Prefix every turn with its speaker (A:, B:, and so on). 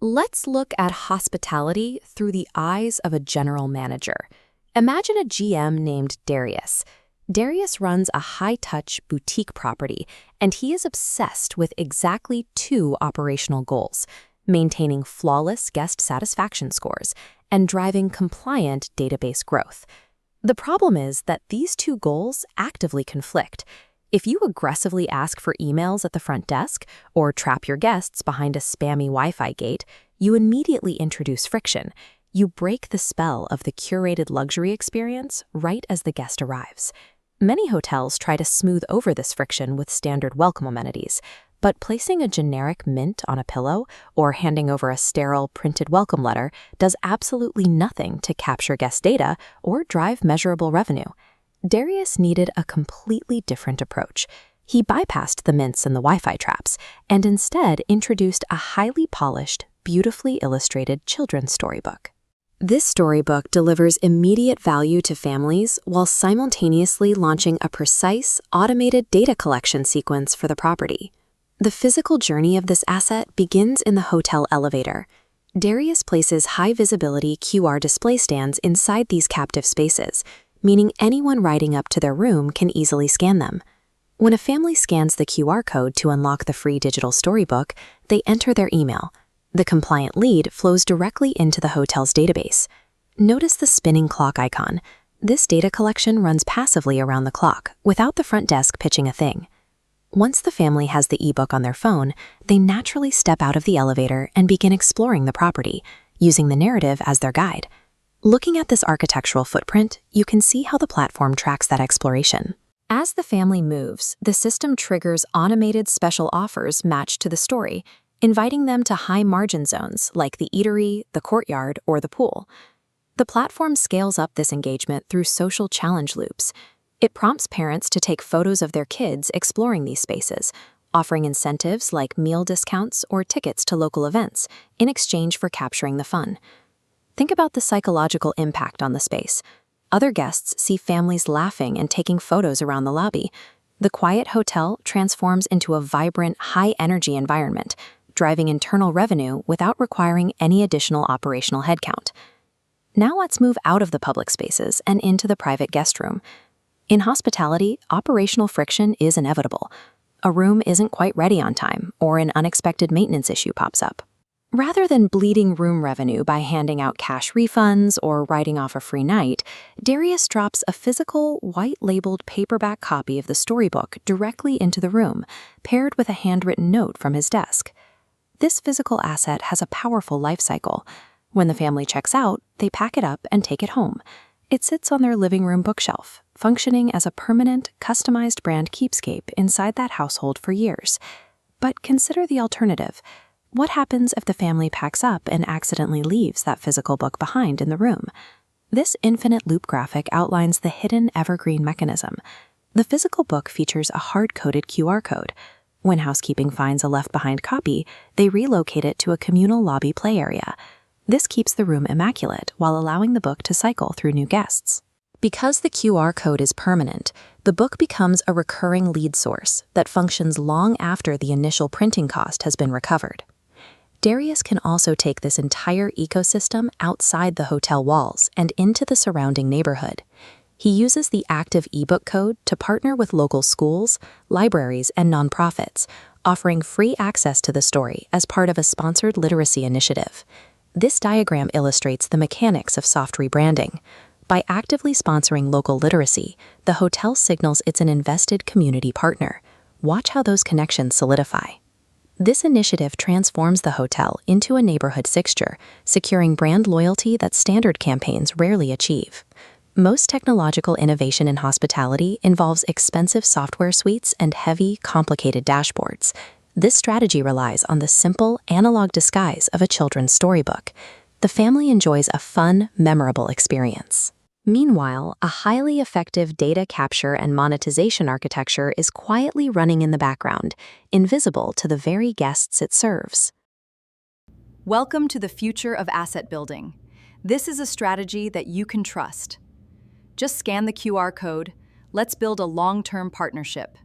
A: Let's look at hospitality through the eyes of a general manager. Imagine a GM named Darius. Darius runs a high-touch boutique property, and he is obsessed with exactly two operational goals: maintaining flawless guest satisfaction scores and driving compliant database growth. The problem is that these two goals actively conflict. If you aggressively ask for emails at the front desk or trap your guests behind a spammy Wi-Fi gate, you immediately introduce friction. You break the spell of the curated luxury experience right as the guest arrives. Many hotels try to smooth over this friction with standard welcome amenities, but placing a generic mint on a pillow or handing over a sterile printed welcome letter does absolutely nothing to capture guest data or drive measurable revenue. Darius needed a completely different approach. He bypassed the mints and the Wi-Fi traps and instead introduced a highly polished, beautifully illustrated children's storybook. This storybook delivers immediate value to families while simultaneously launching a precise, automated data collection sequence for the property. The physical journey of this asset begins in the hotel elevator. Darius places high-visibility QR display stands inside these captive spaces, meaning anyone riding up to their room can easily scan them. When a family scans the QR code to unlock the free digital storybook, they enter their email. The compliant lead flows directly into the hotel's database. Notice the spinning clock icon. This data collection runs passively around the clock, without the front desk pitching a thing. Once the family has the ebook on their phone, they naturally step out of the elevator and begin exploring the property, using the narrative as their guide. Looking at this architectural footprint, you can see how the platform tracks that exploration. As the family moves, the system triggers automated special offers matched to the story, inviting them to high-margin zones like the eatery, the courtyard, or the pool. The platform scales up this engagement through social challenge loops. It prompts parents to take photos of their kids exploring these spaces, offering incentives like meal discounts or tickets to local events in exchange for capturing the fun. Think about the psychological impact on the space. Other guests see families laughing and taking photos around the lobby. The quiet hotel transforms into a vibrant, high-energy environment, driving internal revenue without requiring any additional operational headcount. Now let's move out of the public spaces and into the private guest room. In hospitality, operational friction is inevitable. A room isn't quite ready on time, or an unexpected maintenance issue pops up. Rather than bleeding room revenue by handing out cash refunds or writing off a free night, Darius drops a physical, white-labeled paperback copy of the storybook directly into the room, paired with a handwritten note from his desk. This physical asset has a powerful life cycle. When the family checks out, they pack it up and take it home. It sits on their living room bookshelf, functioning as a permanent, customized brand keepsake inside that household for years. But consider the alternative. What happens if the family packs up and accidentally leaves that physical book behind in the room? This infinite loop graphic outlines the hidden evergreen mechanism. The physical book features a hard-coded QR code. When housekeeping finds a left-behind copy, they relocate it to a communal lobby play area. This keeps the room immaculate while allowing the book to cycle through new guests. Because the QR code is permanent, the book becomes a recurring lead source that functions long after the initial printing cost has been recovered. Darius can also take this entire ecosystem outside the hotel walls and into the surrounding neighborhood. He uses the active ebook code to partner with local schools, libraries, and nonprofits, offering free access to the story as part of a sponsored literacy initiative. This diagram illustrates the mechanics of soft rebranding. By actively sponsoring local literacy, the hotel signals it's an invested community partner. Watch how those connections solidify. This initiative transforms the hotel into a neighborhood fixture, securing brand loyalty that standard campaigns rarely achieve. Most technological innovation in hospitality involves expensive software suites and heavy, complicated dashboards. This strategy relies on the simple, analog disguise of a children's storybook. The family enjoys a fun, memorable experience. Meanwhile, a highly effective data capture and monetization architecture is quietly running in the background, invisible to the very guests it serves.
B: Welcome to the future of asset building. This is a strategy that you can trust. Just scan the QR code. Let's build a long-term partnership.